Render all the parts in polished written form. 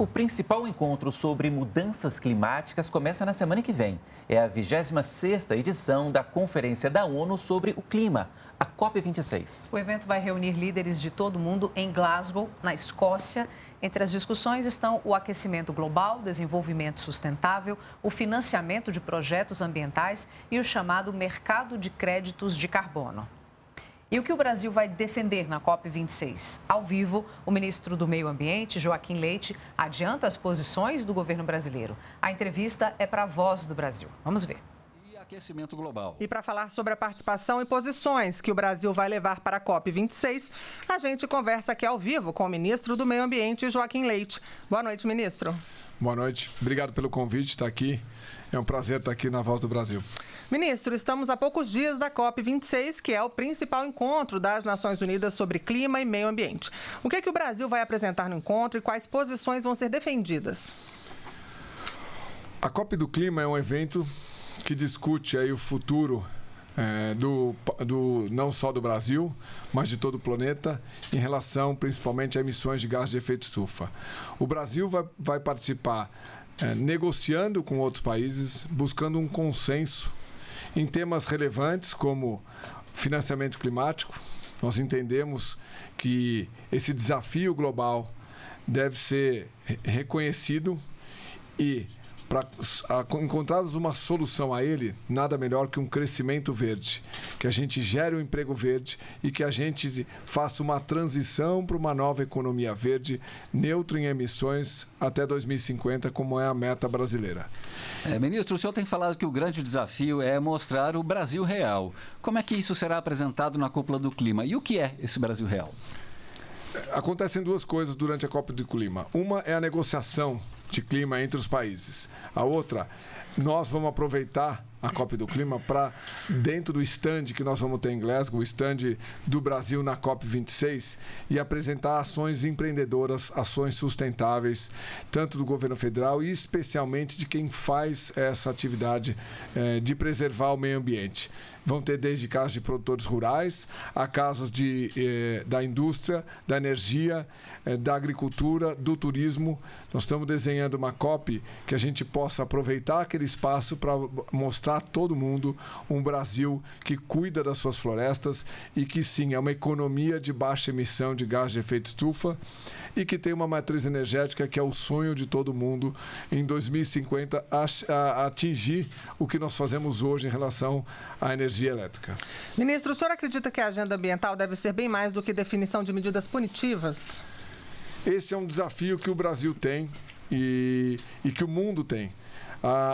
O principal encontro sobre mudanças climáticas começa na semana que vem. É a 26ª edição da Conferência da ONU sobre o Clima, a COP26. O evento vai reunir líderes de todo o mundo em Glasgow, na Escócia. Entre as discussões estão o aquecimento global, desenvolvimento sustentável, o financiamento de projetos ambientais e o chamado mercado de créditos de carbono. E o que o Brasil vai defender na COP26? Ao vivo, o ministro do Meio Ambiente, Joaquim Leite, adianta as posições do governo brasileiro. A entrevista é para a Voz do Brasil. Vamos ver. Aquecimento global. E para falar sobre a participação e posições que o Brasil vai levar para a COP26, a gente conversa aqui ao vivo com o ministro do Meio Ambiente, Joaquim Leite. Boa noite, ministro. Boa noite. Obrigado pelo convite, estar aqui. É um prazer estar aqui na Voz do Brasil. Ministro, estamos a poucos dias da COP26, que é o principal encontro das Nações Unidas sobre clima e meio ambiente. O que é que o Brasil vai apresentar no encontro e quais posições vão ser defendidas? A COP do Clima é um evento que discute aí o futuro não só do Brasil, mas de todo o planeta, em relação principalmente a emissões de gás de efeito estufa. O Brasil vai participar negociando com outros países, buscando um consenso em temas relevantes como financiamento climático. Nós entendemos que esse desafio global deve ser reconhecido e, para encontrarmos uma solução a ele, nada melhor que um crescimento verde, que a gente gere um emprego verde e que a gente faça uma transição para uma nova economia verde, neutra em emissões até 2050, como é a meta brasileira. Ministro, o senhor tem falado que o grande desafio é mostrar o Brasil real. Como é que isso será apresentado na Cúpula do Clima? E o que é esse Brasil real? Acontecem duas coisas durante a Copa do Clima. Uma é a negociação de clima entre os países. A outra, nós vamos aproveitar a COP do Clima para, dentro do stand que nós vamos ter em Glasgow, o stand do Brasil na COP26, e apresentar ações empreendedoras, ações sustentáveis, tanto do governo federal e especialmente de quem faz essa atividade de preservar o meio ambiente. Vão ter desde casos de produtores rurais, a casos da indústria, da energia, da agricultura, do turismo. Nós estamos desenhando uma COP que a gente possa aproveitar aquele espaço para mostrar a todo mundo um Brasil que cuida das suas florestas e que, sim, é uma economia de baixa emissão de gás de efeito estufa e que tem uma matriz energética que é o sonho de todo mundo em 2050 atingir o que nós fazemos hoje em relação à energia elétrica. Ministro, o senhor acredita que a agenda ambiental deve ser bem mais do que definição de medidas punitivas? Esse é um desafio que o Brasil tem e que o mundo tem.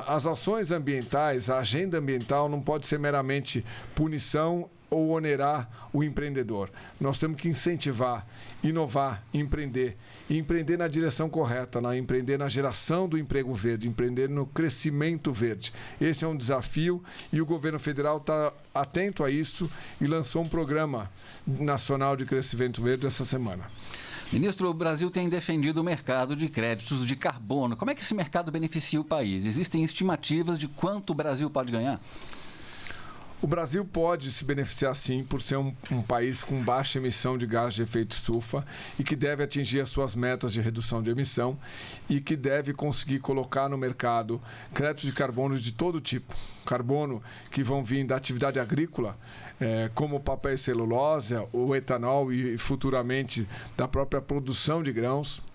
As ações ambientais, a agenda ambiental não pode ser meramente punição ou onerar o empreendedor. Nós temos que incentivar, inovar, empreender. E empreender na direção correta, empreender na geração do emprego verde, empreender no crescimento verde. Esse é um desafio e o governo federal está atento a isso e lançou um programa nacional de crescimento verde essa semana. Ministro, o Brasil tem defendido o mercado de créditos de carbono. Como é que esse mercado beneficia o país? Existem estimativas de quanto o Brasil pode ganhar? O Brasil pode se beneficiar, sim, por ser um país com baixa emissão de gás de efeito estufa e que deve atingir as suas metas de redução de emissão e que deve conseguir colocar no mercado créditos de carbono de todo tipo. Carbono que vão vir da atividade agrícola, como o papel e celulose, o etanol e futuramente da própria produção de grãos.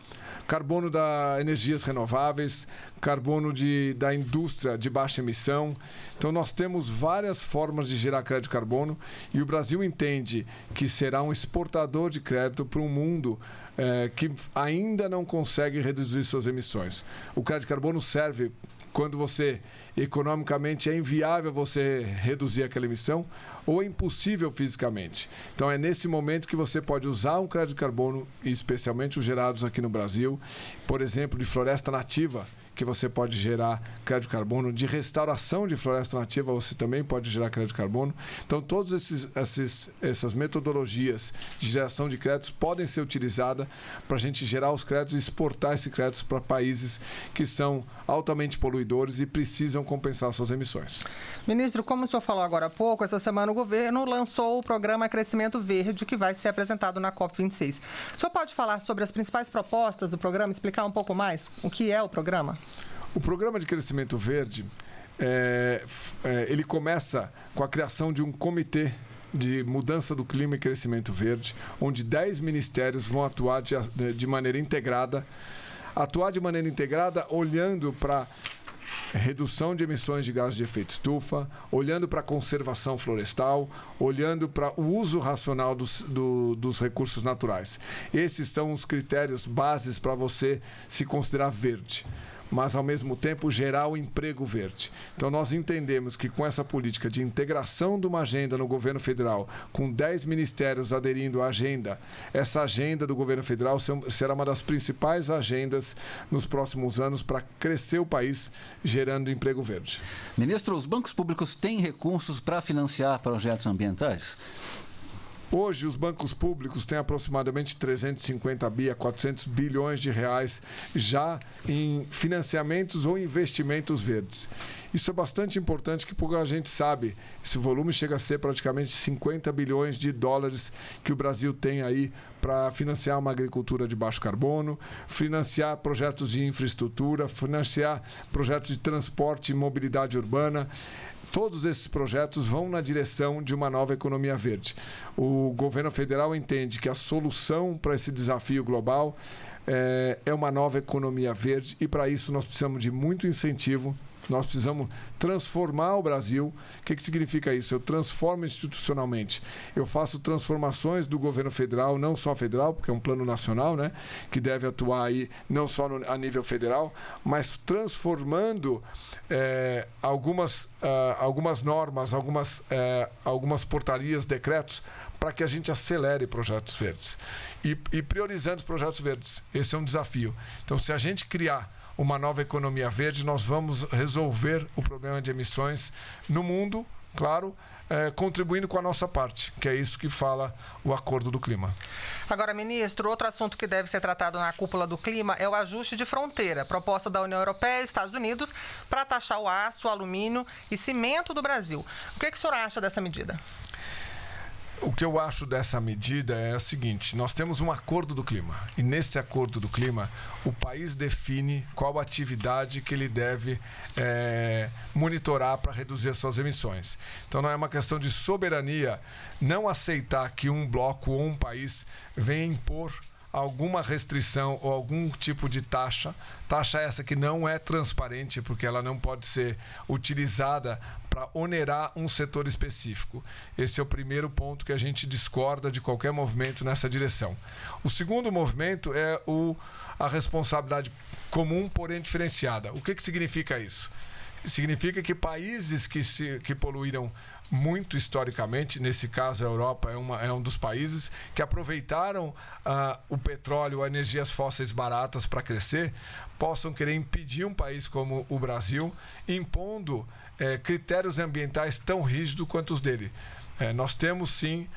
Carbono das energias renováveis, carbono da indústria de baixa emissão. Então, nós temos várias formas de gerar crédito de carbono e o Brasil entende que será um exportador de crédito para um mundo que ainda não consegue reduzir suas emissões. O crédito de carbono serve quando economicamente é inviável você reduzir aquela emissão ou é impossível fisicamente. Então, é nesse momento que você pode usar um crédito de carbono, especialmente os gerados aqui no Brasil, por exemplo, de floresta nativa, que você pode gerar crédito de carbono, de restauração de floresta nativa, você também pode gerar crédito de carbono. Então, todas essas metodologias de geração de créditos podem ser utilizadas diferenciada para a gente gerar os créditos e exportar esses créditos para países que são altamente poluidores e precisam compensar suas emissões. Ministro, como o senhor falou agora há pouco, essa semana o governo lançou o programa Crescimento Verde, que vai ser apresentado na COP26. O senhor pode falar sobre as principais propostas do programa, explicar um pouco mais o que é o programa? O programa de Crescimento Verde, ele começa com a criação de um comitê de mudança do clima e crescimento verde, onde 10 ministérios vão atuar de maneira integrada, olhando para redução de emissões de gases de efeito estufa, olhando para a conservação florestal, olhando para o uso racional dos recursos naturais. Esses são os critérios bases para você se considerar verde, mas, ao mesmo tempo, gerar o emprego verde. Então, nós entendemos que com essa política de integração de uma agenda no governo federal, com 10 ministérios aderindo à agenda, essa agenda do governo federal será uma das principais agendas nos próximos anos para crescer o país, gerando emprego verde. Ministro, os bancos públicos têm recursos para financiar projetos ambientais? Hoje, os bancos públicos têm aproximadamente 350 a 400 bilhões de reais já em financiamentos ou investimentos verdes. Isso é bastante importante, porque a gente sabe, esse volume chega a ser praticamente 50 bilhões de dólares que o Brasil tem aí para financiar uma agricultura de baixo carbono, financiar projetos de infraestrutura, financiar projetos de transporte e mobilidade urbana. Todos esses projetos vão na direção de uma nova economia verde. O governo federal entende que a solução para esse desafio global é uma nova economia verde, e para isso nós precisamos de muito incentivo. Nós precisamos transformar o Brasil. O que significa isso? Eu transformo institucionalmente. Eu faço transformações do governo federal, não só federal, porque é um plano nacional, né, que deve atuar aí não só a nível federal, mas transformando algumas normas, algumas portarias, decretos, para que a gente acelere projetos verdes. E priorizando os projetos verdes. Esse é um desafio. Então, se a gente criar uma nova economia verde, nós vamos resolver o problema de emissões no mundo, claro, contribuindo com a nossa parte, que é isso que fala o Acordo do Clima. Agora, ministro, outro assunto que deve ser tratado na cúpula do clima é o ajuste de fronteira, proposta da União Europeia e Estados Unidos para taxar o aço, o alumínio e cimento do Brasil. O que o senhor acha dessa medida? O que eu acho dessa medida é o seguinte: nós temos um acordo do clima, e nesse acordo do clima o país define qual atividade que ele deve monitorar para reduzir as suas emissões. Então não é uma questão de soberania não aceitar que um bloco ou um país venha impor alguma restrição ou algum tipo de taxa essa que não é transparente, porque ela não pode ser utilizada para onerar um setor específico. Esse é o primeiro ponto que a gente discorda de qualquer movimento nessa direção. O segundo movimento é a responsabilidade comum, porém diferenciada. O que significa isso? Significa que países que poluíram muito historicamente, nesse caso a Europa é um dos países que aproveitaram o petróleo, energias fósseis baratas para crescer, possam querer impedir um país como o Brasil, impondo critérios ambientais tão rígidos quanto os dele. Nós temos sim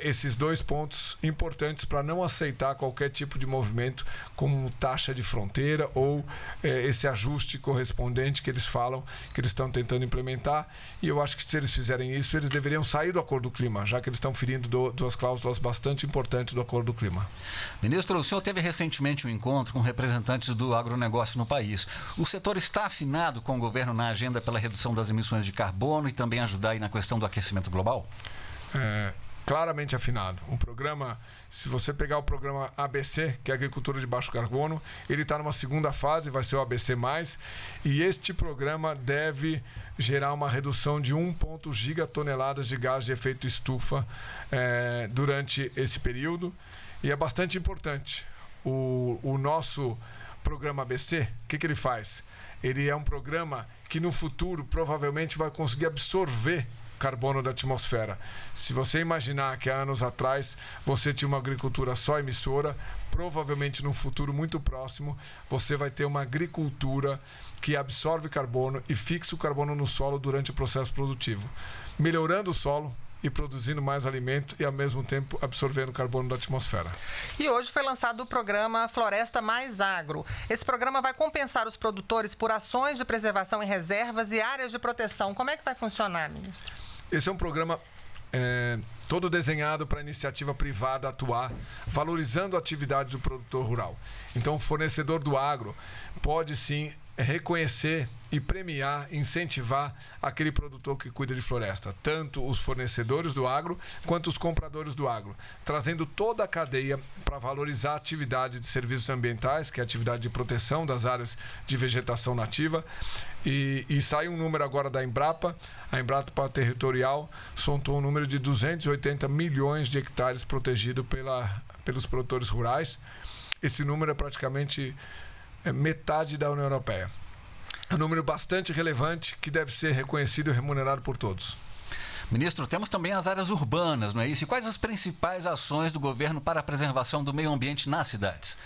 esses dois pontos importantes para não aceitar qualquer tipo de movimento como taxa de fronteira ou esse ajuste correspondente que eles falam que eles estão tentando implementar. E eu acho que se eles fizerem isso, eles deveriam sair do Acordo do Clima, já que eles estão ferindo duas cláusulas bastante importantes do Acordo do Clima. Ministro, o senhor teve recentemente um encontro com representantes do agronegócio no país. O setor está afinado com o governo na agenda pela redução das emissões de carbono e também ajudar aí na questão do aquecimento global? Claramente afinado. O programa, se você pegar o programa ABC, que é Agricultura de Baixo Carbono, ele está numa segunda fase, vai ser o ABC+, e este programa deve gerar uma redução de 1,1 gigatoneladas de gás de efeito estufa durante esse período, e é bastante importante. O nosso programa ABC, o que ele faz? Ele é um programa que no futuro provavelmente vai conseguir absorver carbono da atmosfera. Se você imaginar que há anos atrás você tinha uma agricultura só emissora, provavelmente no futuro muito próximo você vai ter uma agricultura que absorve carbono e fixa o carbono no solo durante o processo produtivo, melhorando o solo, e produzindo mais alimento e, ao mesmo tempo, absorvendo carbono da atmosfera. E hoje foi lançado o programa Floresta Mais Agro. Esse programa vai compensar os produtores por ações de preservação em reservas e áreas de proteção. Como é que vai funcionar, ministro? Esse é um programa todo desenhado para a iniciativa privada atuar, valorizando a atividade do produtor rural. Então, o fornecedor do agro pode, sim, reconhecer e premiar, incentivar aquele produtor que cuida de floresta, tanto os fornecedores do agro quanto os compradores do agro, trazendo toda a cadeia para valorizar a atividade de serviços ambientais, que é a atividade de proteção das áreas de vegetação nativa. E sai um número agora da Embrapa, a Embrapa Territorial soltou um número de 280 milhões de hectares protegidos pelos produtores rurais. Esse número é praticamente metade da União Europeia. É um número bastante relevante que deve ser reconhecido e remunerado por todos. Ministro, temos também as áreas urbanas, não é isso? E quais as principais ações do governo para a preservação do meio ambiente nas cidades?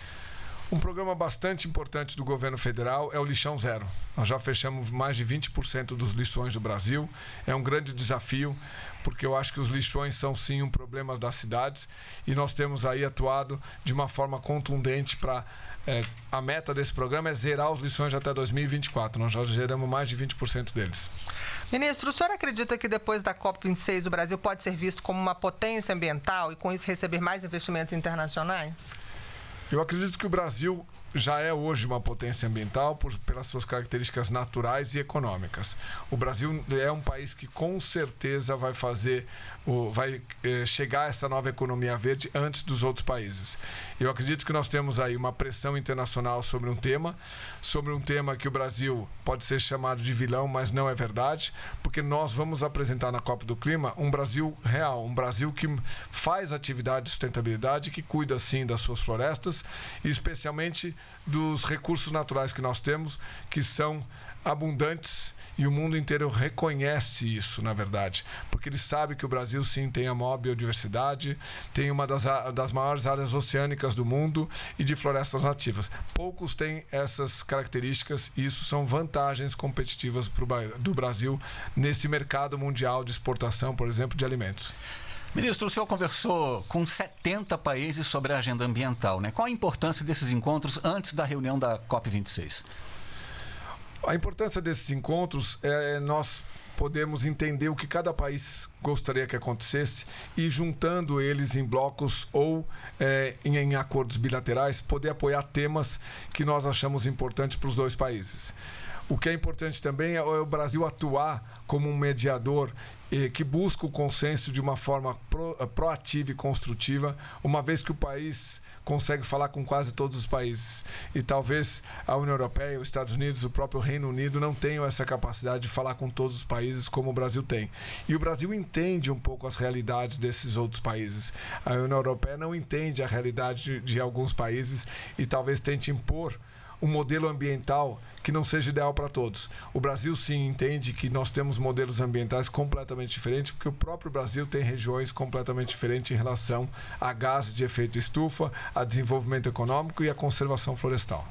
Um programa bastante importante do governo federal é o Lixão Zero. Nós já fechamos mais de 20% dos lixões do Brasil. É um grande desafio, porque eu acho que os lixões são sim um problema das cidades e nós temos aí atuado de uma forma contundente para... a meta desse programa é zerar os lixões até 2024. Nós já geramos mais de 20% deles. Ministro, o senhor acredita que depois da COP26 o Brasil pode ser visto como uma potência ambiental e com isso receber mais investimentos internacionais? Eu acredito que o Brasil já é hoje uma potência ambiental pelas suas características naturais e econômicas. O Brasil é um país que com certeza vai chegar a essa nova economia verde antes dos outros países. Eu acredito que nós temos aí uma pressão internacional sobre um tema que o Brasil pode ser chamado de vilão, mas não é verdade, porque nós vamos apresentar na Copa do Clima um Brasil real, um Brasil que faz atividade de sustentabilidade, que cuida sim das suas florestas e especialmente dos recursos naturais que nós temos, que são abundantes e o mundo inteiro reconhece isso, na verdade, porque ele sabe que o Brasil sim tem a maior biodiversidade, tem uma das maiores áreas oceânicas do mundo e de florestas nativas. Poucos têm essas características e isso são vantagens competitivas do Brasil nesse mercado mundial de exportação, por exemplo, de alimentos. Ministro, o senhor conversou com 70 países sobre a agenda ambiental, né? Qual a importância desses encontros antes da reunião da COP26? A importância desses encontros é nós podemos entender o que cada país gostaria que acontecesse e, juntando eles em blocos ou em acordos bilaterais, poder apoiar temas que nós achamos importantes para os dois países. O que é importante também é o Brasil atuar como um mediador que busca o consenso de uma forma proativa e construtiva, uma vez que o país consegue falar com quase todos os países. E talvez a União Europeia, os Estados Unidos, o próprio Reino Unido não tenham essa capacidade de falar com todos os países como o Brasil tem. E o Brasil entende um pouco as realidades desses outros países. A União Europeia não entende a realidade de alguns países e talvez tente impor um modelo ambiental que não seja ideal para todos. O Brasil sim entende que nós temos modelos ambientais completamente diferentes, porque o próprio Brasil tem regiões completamente diferentes em relação a gases de efeito estufa, a desenvolvimento econômico e a conservação florestal.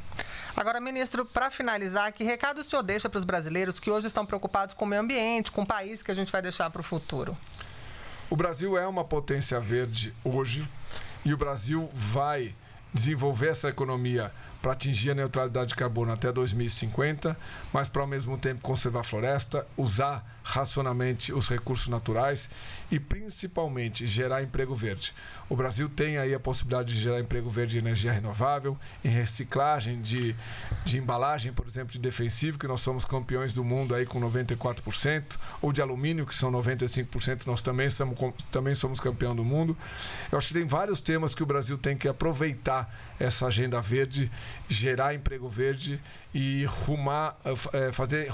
Agora, ministro, para finalizar, que recado o senhor deixa para os brasileiros que hoje estão preocupados com o meio ambiente, com o país que a gente vai deixar para o futuro? O Brasil é uma potência verde hoje e o Brasil vai desenvolver essa economia para atingir a neutralidade de carbono até 2050, mas para ao mesmo tempo conservar a floresta, usar racionalmente os recursos naturais e principalmente gerar emprego verde. O Brasil tem aí a possibilidade de gerar emprego verde em energia renovável, em reciclagem de embalagem, por exemplo, de defensivo, que nós somos campeões do mundo aí com 94%, ou de alumínio, que são 95%, nós também somos campeão do mundo. Eu acho que tem vários temas que o Brasil tem que aproveitar essa agenda verde, gerar emprego verde e fazer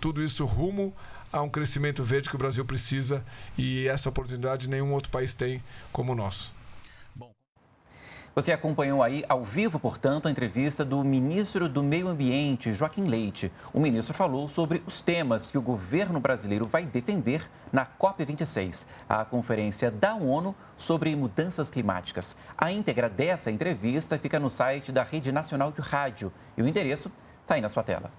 tudo isso rumo a um crescimento verde que o Brasil precisa e essa oportunidade nenhum outro país tem como o nosso. Você acompanhou aí ao vivo, portanto, a entrevista do ministro do Meio Ambiente, Joaquim Leite. O ministro falou sobre os temas que o governo brasileiro vai defender na COP26, a conferência da ONU sobre mudanças climáticas. A íntegra dessa entrevista fica no site da Rede Nacional de Rádio e o endereço está aí na sua tela.